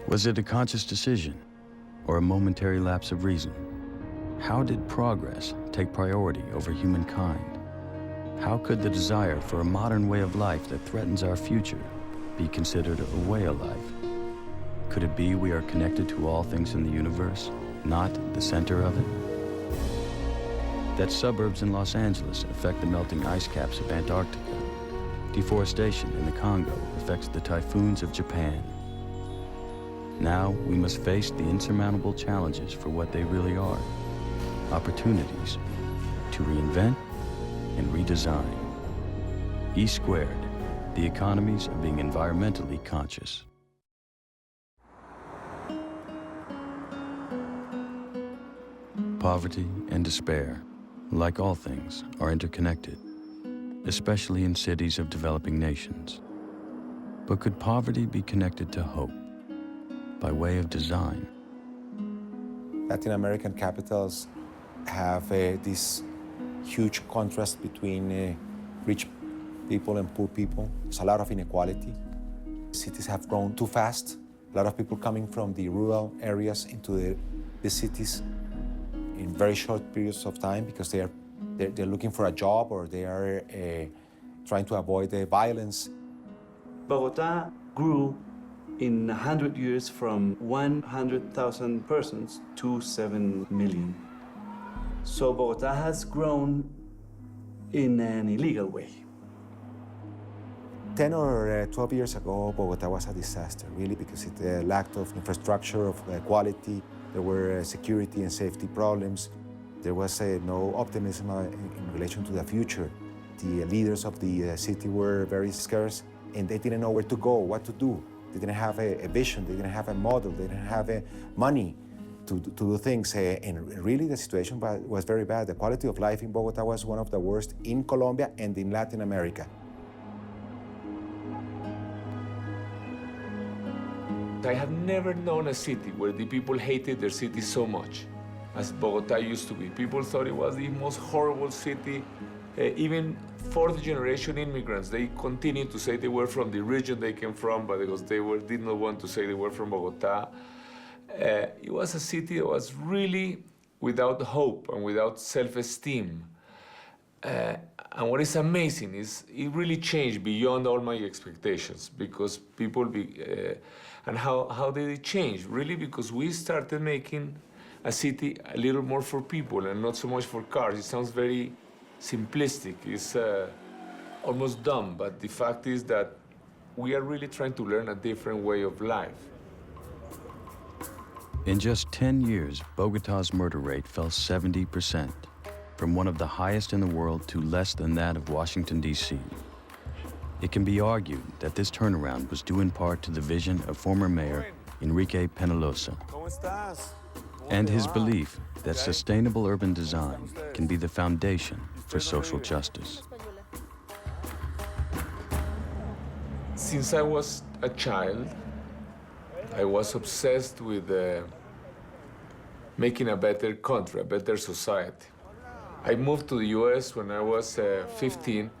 Was it a conscious decision or a momentary lapse of reason? How did progress take priority over humankind? How could the desire for a modern way of life that threatens our future be considered a way of life? Could it be we are connected to all things in the universe, not the center of it? That suburbs in Los Angeles affect the melting ice caps of Antarctica. Deforestation in the Congo affects the typhoons of Japan. Now we must face the insurmountable challenges for what they really are. Opportunities to reinvent and redesign. E squared, the economies of being environmentally conscious. Poverty and despair, like all things, are interconnected, especially in cities of developing nations. But could poverty be connected to hope by way of design? Latin American capitals have this huge contrast between rich people and poor people. There's a lot of inequality. Cities have grown too fast. A lot of people coming from the rural areas into the cities in very short periods of time because they're looking for a job or they are trying to avoid the violence. Bogotá grew in 100 years from 100,000 persons to 7 million. So Bogotá has grown in an illegal way. 10 or 12 years ago, Bogotá was a disaster, really, because it lacked of infrastructure, of quality. There were security and safety problems. There was no optimism in relation to the future. The leaders of the city were very scarce, and they didn't know where to go, what to do. They didn't have a vision, they didn't have a model, they didn't have money to do things. And really the situation was very bad. The quality of life in Bogotá was one of the worst in Colombia and in Latin America. I have never known a city where the people hated their city so much as Bogotá used to be. People thought it was the most horrible city. Even fourth-generation immigrants, they continued to say they were from the region they came from, but because they did not want to say they were from Bogotá. It was a city that was really without hope and without self-esteem. And what is amazing is it really changed beyond all my expectations because people, and how did it change? Really because we started making a city a little more for people and not so much for cars. It sounds very simplistic, it's almost dumb, but the fact is that we are really trying to learn a different way of life. In just 10 years, Bogotá's murder rate fell 70%, from one of the highest in the world to less than that of Washington, D.C. It can be argued that this turnaround was due in part to the vision of former Mayor Enrique Penalosa and his belief that sustainable urban design can be the foundation for social justice. Since I was a child, I was obsessed with making a better country, a better society. I moved to the US when I was 15.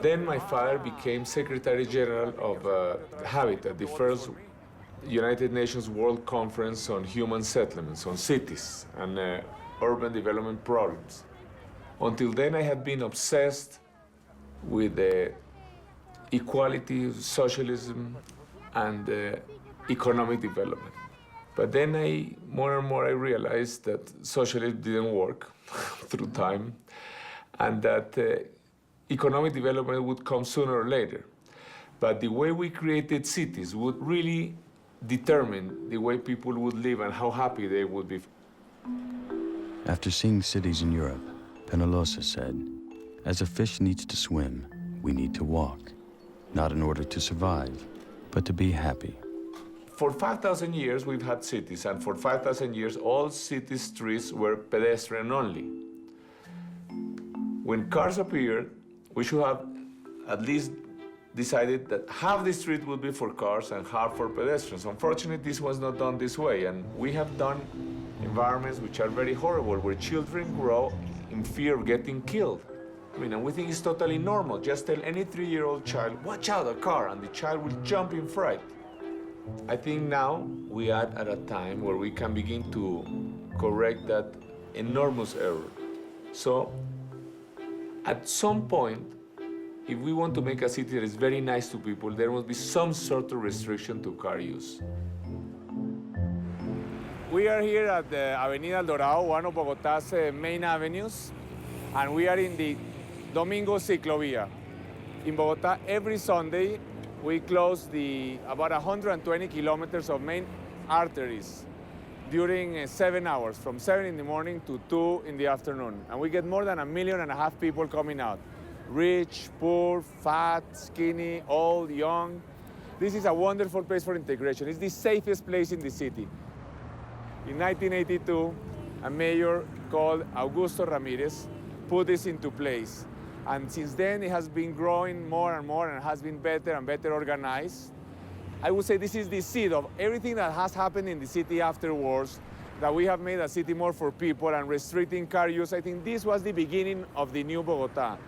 Then my father became Secretary General of Habitat, the first United Nations World Conference on Human Settlements, on cities and urban development problems. Until then, I had been obsessed with equality, socialism, and economic development. But then more and more I realized that socialism didn't work through time, and that economic development would come sooner or later. But the way we created cities would really determine the way people would live and how happy they would be. After seeing cities in Europe, Penalosa said, "As a fish needs to swim, we need to walk, not in order to survive, but to be happy." For 5,000 years, we've had cities, and for 5,000 years, all city streets were pedestrian only. When cars appeared, we should have at least decided that half the street would be for cars and half for pedestrians. Unfortunately, this was not done this way, and we have done environments which are very horrible, where children grow in fear of getting killed. I mean, and we think it's totally normal. Just tell any 3-year-old child, watch out, a car, and the child will jump in fright. I think now we are at a time where we can begin to correct that enormous error. So, at some point, if we want to make a city that is very nice to people, there must be some sort of restriction to car use. We are here at the Avenida Elaborado, one of Bogotá's main avenues, and we are in the Domingo Ciclovia. In Bogotá, every Sunday, we close about 120 kilometers of main arteries during 7 hours, from 7 in the morning to 2 in the afternoon. And we get more than 1.5 million people coming out. Rich, poor, fat, skinny, old, young. This is a wonderful place for integration. It's the safest place in the city. In 1982, a mayor called Augusto Ramirez put this into place. And since then, it has been growing more and more and has been better and better organized. I would say this is the seed of everything that has happened in the city afterwards, that we have made a city more for people and restricting car use. I think this was the beginning of the new Bogotá.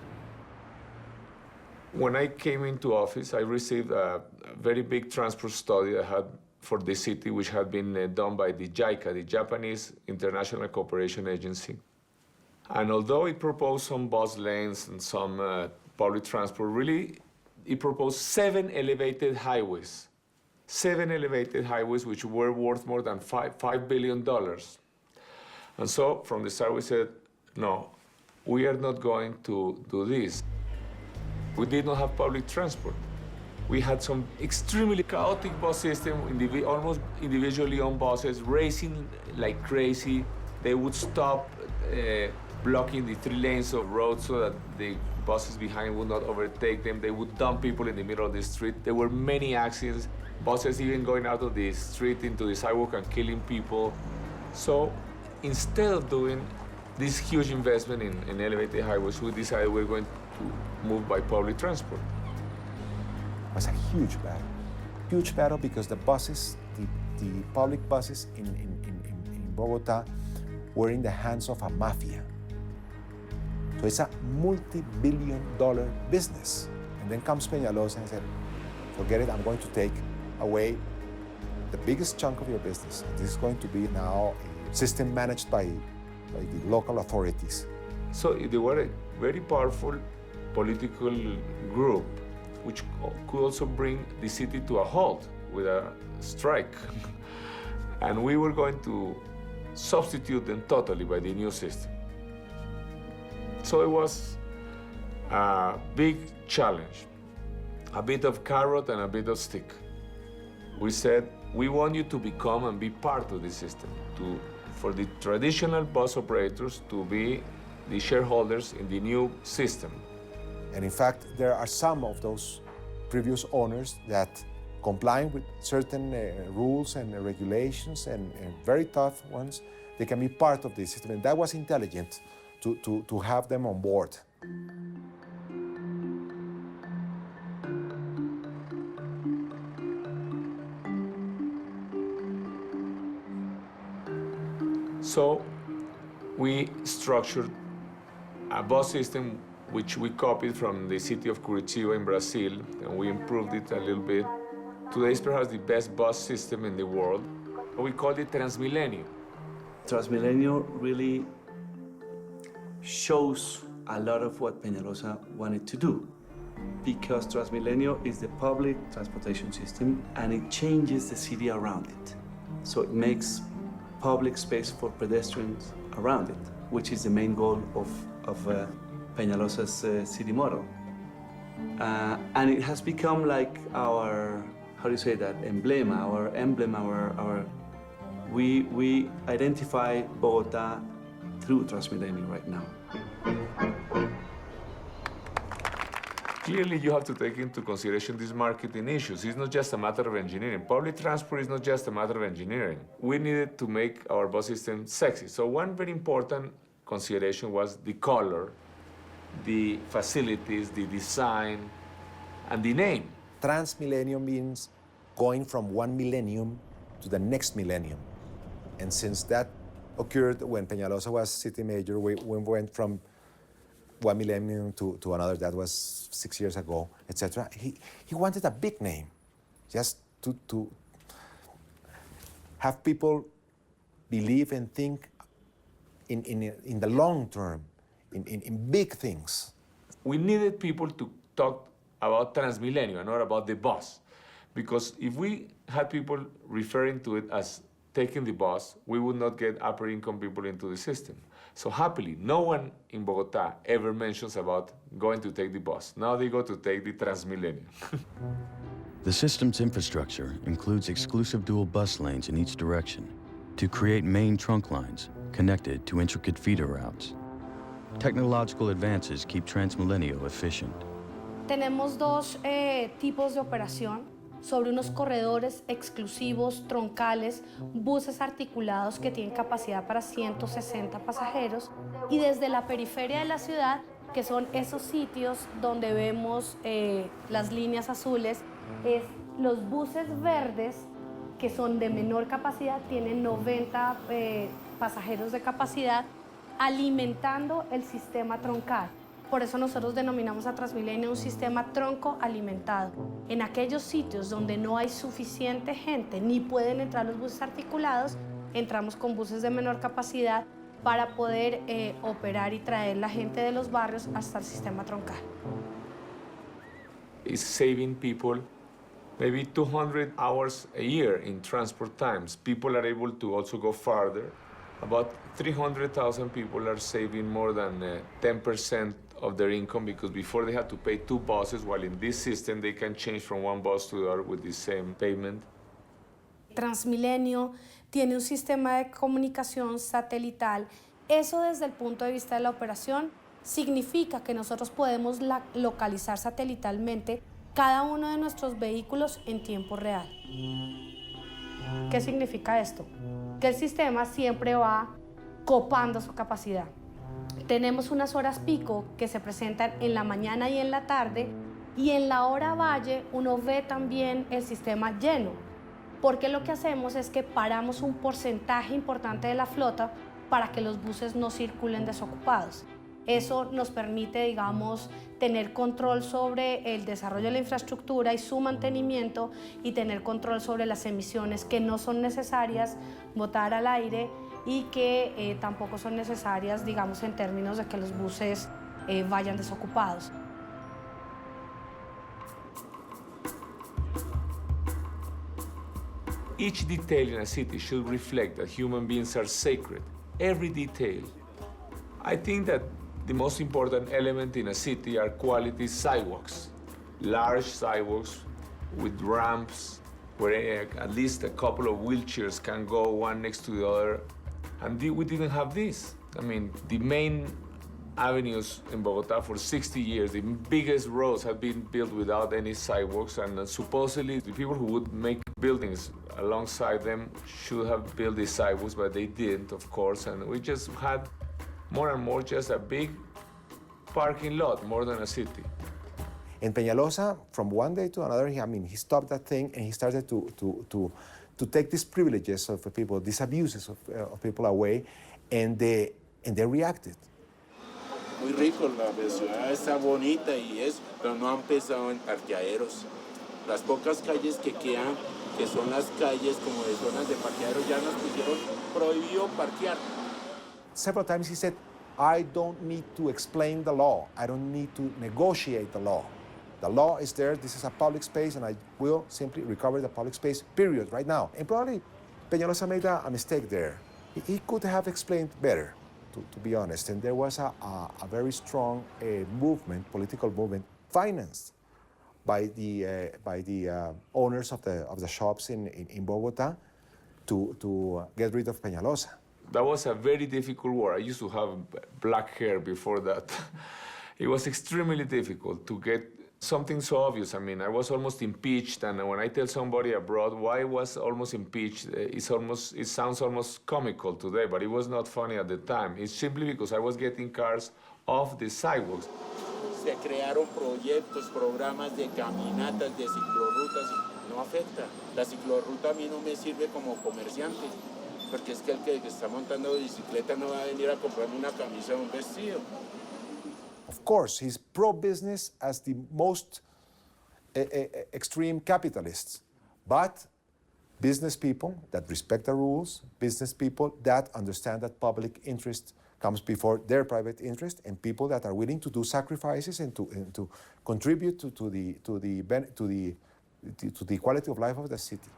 When I came into office, I received a very big transport study I had for the city, which had been done by the JICA, the Japanese International Cooperation Agency. And although it proposed some bus lanes and some public transport, really, it proposed 7 elevated highways. 7 elevated highways which were worth more than $5 billion. And so from the start we said, no, we are not going to do this. We did not have public transport. We had some extremely chaotic bus system, almost individually owned buses, racing like crazy. They would stop blocking the 3 lanes of road so that the buses behind would not overtake them. They would dump people in the middle of the street. There were many accidents, buses even going out of the street into the sidewalk and killing people. So instead of doing this huge investment in elevated highways, we decided we're going to move by public transport. It was a huge battle because the buses, the public buses in Bogotá were in the hands of a mafia. So it's a multi-billion-dollar business. And then comes Penalosa and said, forget it, I'm going to take away the biggest chunk of your business. And this is going to be now a system managed by the local authorities. So they were a very powerful political group, which could also bring the city to a halt with a strike. And we were going to substitute them totally by the new system. So it was a big challenge, a bit of carrot and a bit of stick. We said, we want you to become and be part of the system, for the traditional bus operators to be the shareholders in the new system. And in fact, there are some of those previous owners that complying with certain rules and regulations and very tough ones, they can be part of the system. And that was intelligent to have them on board. So we structured a bus system which we copied from the city of Curitiba in Brazil, and we improved it a little bit. Today is perhaps the best bus system in the world. We called it Transmilenio. Transmilenio really shows a lot of what Penalosa wanted to do, because Transmilenio is the public transportation system and it changes the city around it. So it makes public space for pedestrians around it, which is the main goal of Penalosa's city model. And it has become like our, how do you say that, emblem, our emblem, we identify Bogota through Transmilenio right now. Clearly, you have to take into consideration these marketing issues. It's not just a matter of engineering. Public transport is not just a matter of engineering. We needed to make our bus system sexy. So one very important consideration was the color, the facilities, the design, and the name. Transmillennium means going from one millennium to the next millennium. And since that occurred when Penalosa was city mayor, we went from one millennium to another. That was 6 years ago, etc. He wanted a big name, just to have people believe and think in the long term, in big things. We needed people to talk about Transmilenio and not about the bus. Because if we had people referring to it as taking the bus, we would not get upper income people into the system. So happily, no one in Bogota ever mentions about going to take the bus. Now they go to take the Transmilenio. The system's infrastructure includes exclusive dual bus lanes in each direction to create main trunk lines connected to intricate feeder routes. Technological advances keep Transmilenio efficient. Tenemos dos tipos de operación sobre unos corredores exclusivos, troncales, buses articulados que tienen capacidad para 160 pasajeros, y desde la periferia de la ciudad, que son esos sitios donde vemos las líneas azules, es los buses verdes, que son de menor capacidad, tienen 90 pasajeros de capacidad, alimentando el sistema troncal. Por eso nosotros denominamos a Transmilenio un sistema tronco alimentado. En aquellos sitios donde no hay suficiente gente ni pueden entrar los buses articulados, entramos con buses de menor capacidad para poder operar y traer la gente de los barrios hasta el sistema troncal. It's saving people maybe 200 hours a year in transport times. People are able to also go farther. About 300,000 people are saving more than 10% of their income, because before they had to pay 2 buses, while in this system they can change from one bus to the other with the same payment. Transmilenio tiene un sistema de comunicación satelital. Eso, desde el punto de vista de la operación, significa que nosotros podemos localizar satelitalmente cada uno de nuestros vehículos en tiempo real. ¿Qué significa esto? Que el sistema siempre va copando su capacidad. Tenemos unas horas pico que se presentan en la mañana y en la tarde, y en la hora valle uno ve también el sistema lleno, porque lo que hacemos es que paramos un porcentaje importante de la flota para que los buses no circulen desocupados. Eso nos permite, digamos, tener control sobre el desarrollo de la infraestructura y su mantenimiento, y tener control sobre las emisiones que no son necesarias botar al aire y que tampoco son necesarias, digamos, en términos de que los buses vayan desocupados. Each detail in a city should reflect that human beings are sacred. Every detail. I think that the most important element in a city are quality sidewalks. Large sidewalks with ramps where at least a couple of wheelchairs can go one next to the other. And we didn't have this. I mean, the main avenues in Bogota for 60 years, the biggest roads have been built without any sidewalks, and supposedly the people who would make buildings alongside them should have built these sidewalks, but they didn't, of course, and we just had more and more just a big parking lot more than a city. And Penalosa, from one day to another, he stopped that thing and he started to take these privileges of people, these abuses of people away, and they reacted. Muy rico, la ciudad está bonita y eso, pero no han pensado en parqueaderos. Las pocas calles que quedan, que son las calles como de zonas de parqueaderos, ya nos pusieron prohibido parquear. Several times he said, I don't need to explain the law. I don't need to negotiate the law. The law is there, this is a public space, and I will simply recover the public space, period, right now. And probably Penalosa made a mistake there. He could have explained better, to be honest. And there was a very strong movement, political movement, financed by the owners of the shops in Bogota to get rid of Penalosa. That was a very difficult war. I used to have black hair before that. It was extremely difficult to get something so obvious. I mean, I was almost impeached, and when I tell somebody abroad why I was almost impeached, it sounds almost comical today, but it was not funny at the time. It's simply because I was getting cars off the sidewalks. Se crearon proyectos, programas de caminatas, de ciclorrutas, no afecta. La ciclorruta a mí no me sirve como comerciante, porque es que el que está montando bicicleta no va a venir a comprarme una camisa o un vestido. Of course, he's pro-business as the most extreme capitalists, but business people that respect the rules, business people that understand that public interest comes before their private interest, and people that are willing to do sacrifices and to contribute to the quality of life of the city.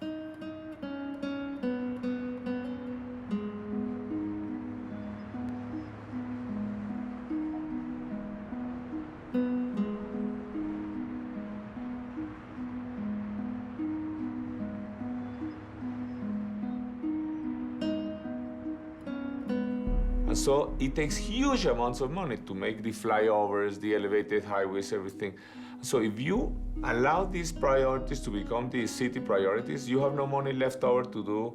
And so it takes huge amounts of money to make the flyovers, the elevated highways, everything. So if you allow these priorities to become the city priorities, you have no money left over to do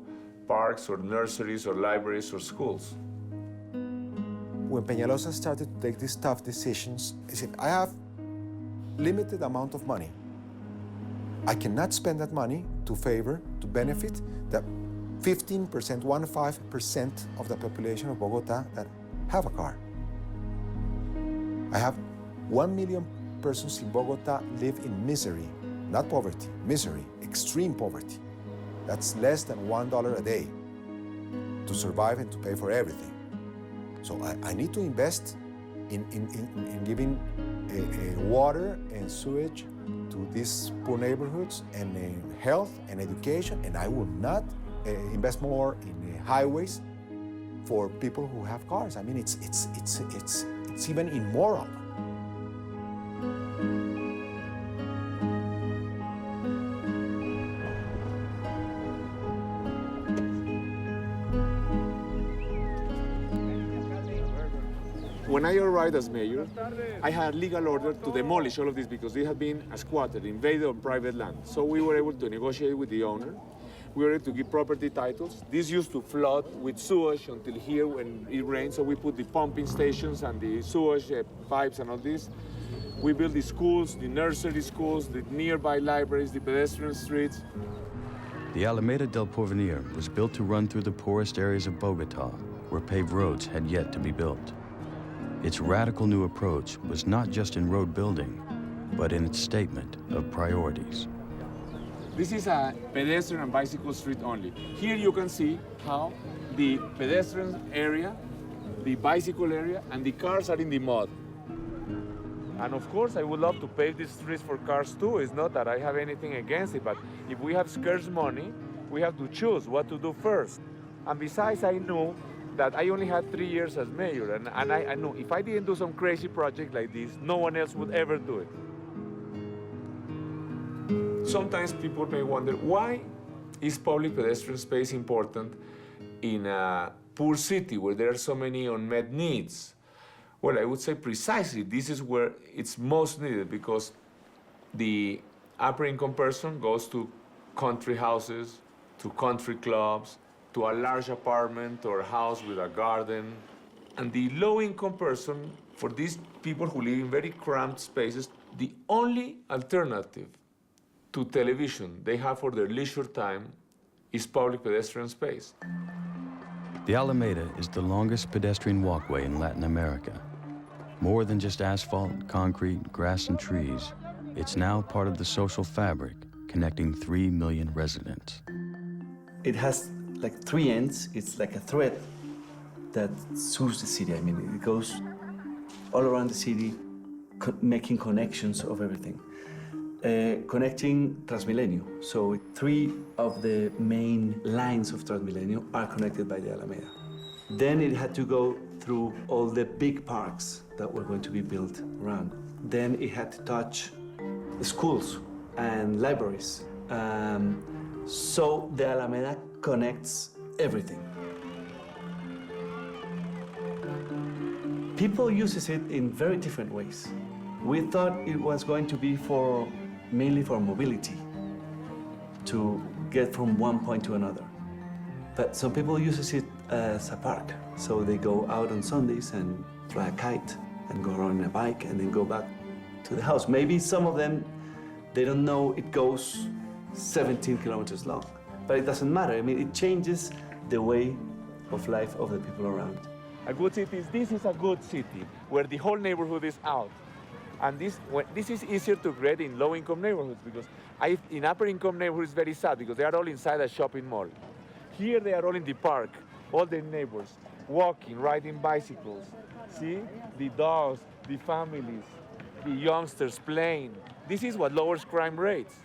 parks or nurseries or libraries or schools. When Penalosa started to take these tough decisions, he said, I have limited amount of money. I cannot spend that money to benefit the 15%, 15% of the population of Bogota that have a car. I have 1 million persons in Bogota live in misery, not poverty, misery, extreme poverty. That's less than $1 a day to survive and to pay for everything. So I need to invest in giving water and sewage to these poor neighborhoods, and health and education, and I will not invest more in highways for people who have cars. I mean, it's even immoral. When I arrived as mayor, I had legal order to demolish all of this because they had been squatted, invaded on private land. So we were able to negotiate with the owner. We were able to give property titles. This used to flood with sewage until here when it rained, so we put the pumping stations and the sewage pipes and all this. We built the schools, the nursery schools, the nearby libraries, the pedestrian streets. The Alameda Del Porvenir was built to run through the poorest areas of Bogotá, where paved roads had yet to be built. Its radical new approach was not just in road building, but in its statement of priorities. This is a pedestrian and bicycle street only. Here you can see how the pedestrian area, the bicycle area, and the cars are in the mud. And of course, I would love to pave these streets for cars too. It's not that I have anything against it, but if we have scarce money, we have to choose what to do first. And besides, I knew that I only had 3 years as mayor, and I knew if I didn't do some crazy project like this, no one else would ever do it. Sometimes people may wonder, why is public pedestrian space important in a poor city where there are so many unmet needs? Well, I would say precisely this is where it's most needed, because the upper income person goes to country houses, to country clubs, to a large apartment or house with a garden. And the low-income person, for these people who live in very cramped spaces, the only alternative to television they have for their leisure time is public pedestrian space. The Alameda is the longest pedestrian walkway in Latin America. More than just asphalt, concrete, grass, and trees, it's now part of the social fabric connecting 3 million residents. It has like 3 ends. It's like a thread that sews the city. I mean, it goes all around the city, making connections of everything. Connecting Transmilenio. So 3 of the main lines of Transmilenio are connected by the Alameda. Then it had to go through all the big parks that were going to be built around. Then it had to touch the schools and libraries. So the Alameda connects everything. People uses it in very different ways. We thought it was going to be mainly for mobility, to get from one point to another. But some people uses it as a park. So they go out on Sundays and fly a kite and go around on a bike and then go back to the house. Maybe some of them, they don't know it goes 17 kilometers long. But it doesn't matter. I mean, it changes the way of life of the people around. A good city this is a good city, where the whole neighborhood is out. And this is easier to create in low-income neighborhoods because in upper-income neighborhoods, it's very sad because they are all inside a shopping mall. Here they are all in the park, all the neighbors, walking, riding bicycles. See? The dogs, the families, the youngsters playing. This is what lowers crime rates.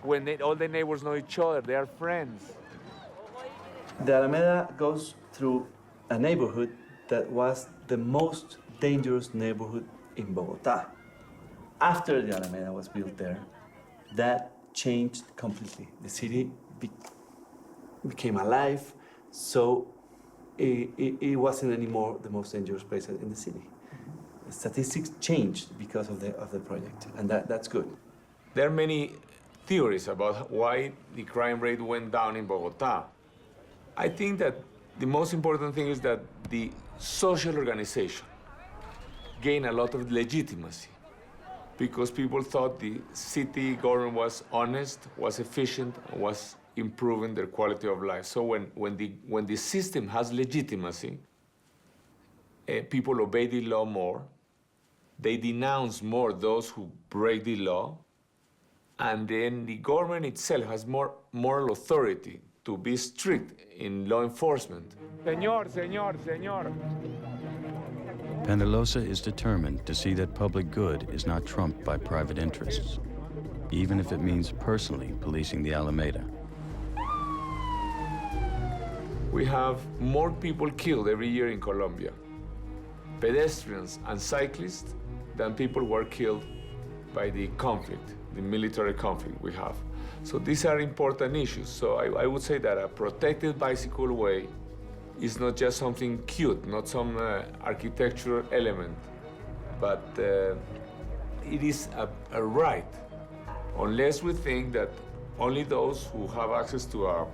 When all the neighbors know each other, they are friends. The Alameda goes through a neighborhood that was the most dangerous neighborhood in Bogota. After the Alameda was built there, that changed completely. The city became alive, so it wasn't anymore the most dangerous place in the city. The statistics changed because of the project, and that's good. There are many theories about why the crime rate went down in Bogota. I think that the most important thing is that the social organization gained a lot of legitimacy because people thought the city government was honest, was efficient, and was improving their quality of life. So when the system has legitimacy, people obey the law more, they denounce more those who break the law, and then the government itself has more moral authority to be strict in law enforcement. Señor. Penalosa is determined to see that public good is not trumped by private interests, even if it means personally policing the Alameda. We have more people killed every year in Colombia, pedestrians and cyclists, than people who are killed by the conflict, the military conflict we have. So these are important issues. So I would say that a protected bicycle way is not just something cute, not some architectural element, but it is a right, unless we think that only those who have access to a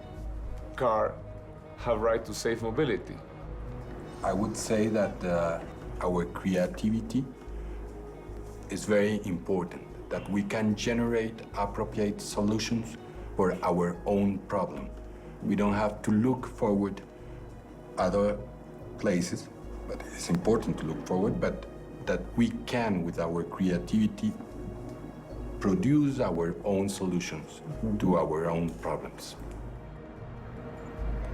car have right to safe mobility. I would say that our creativity is very important, that we can generate appropriate solutions for our own problem. We don't have to look forward other places, but it's important to look forward, but that we can, with our creativity, produce our own solutions to our own problems.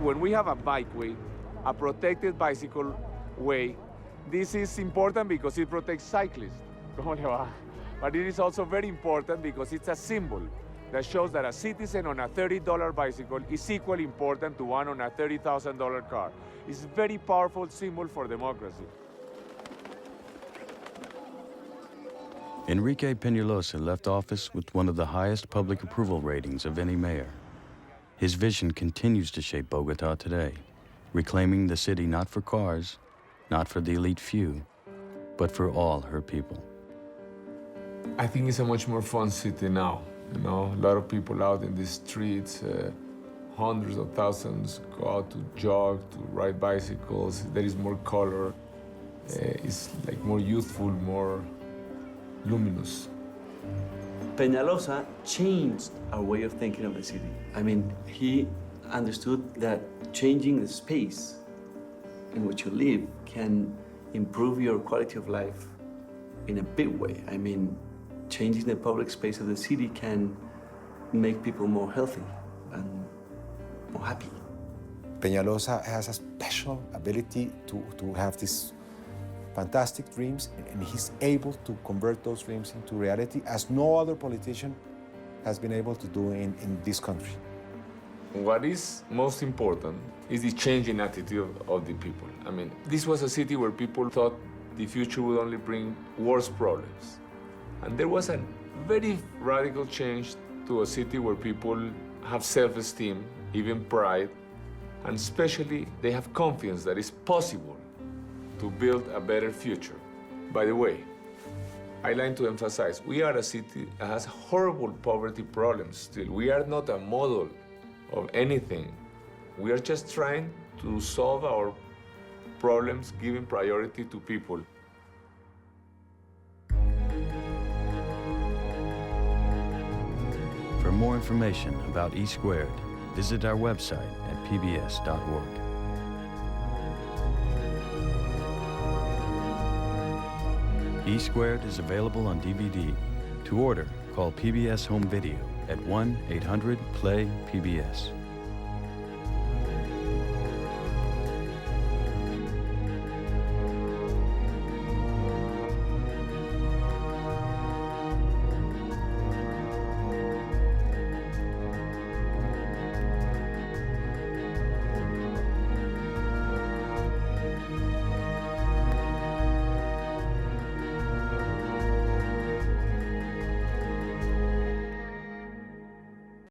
When we have a bikeway, a protected bicycle way, this is important because it protects cyclists. ¿Cómo le va? But it is also very important because it's a symbol that shows that a citizen on a $30 bicycle is equally important to one on a $30,000 car. It's a very powerful symbol for democracy. Enrique Penalosa left office with one of the highest public approval ratings of any mayor. His vision continues to shape Bogotá today, reclaiming the city not for cars, not for the elite few, but for all her people. I think it's a much more fun city now. You know, a lot of people out in the streets, hundreds of thousands go out to jog, to ride bicycles. There is more color. It's like more youthful, more luminous. Penalosa changed our way of thinking of the city. I mean, he understood that changing the space in which you live can improve your quality of life in a big way. I mean, changing the public space of the city can make people more healthy and more happy. Penalosa has a special ability to have these fantastic dreams, and he's able to convert those dreams into reality as no other politician has been able to do in this country. What is most important is the change in attitude of the people. I mean, this was a city where people thought the future would only bring worse problems. And there was a very radical change to a city where people have self-esteem, even pride, and especially they have confidence that it's possible to build a better future. By the way, I like to emphasize, we are a city that has horrible poverty problems still. We are not a model of anything. We are just trying to solve our problems, giving priority to people. For more information about E Squared, visit our website at pbs.org. E Squared is available on DVD. To order, call PBS Home Video at 1-800-PLAY-PBS.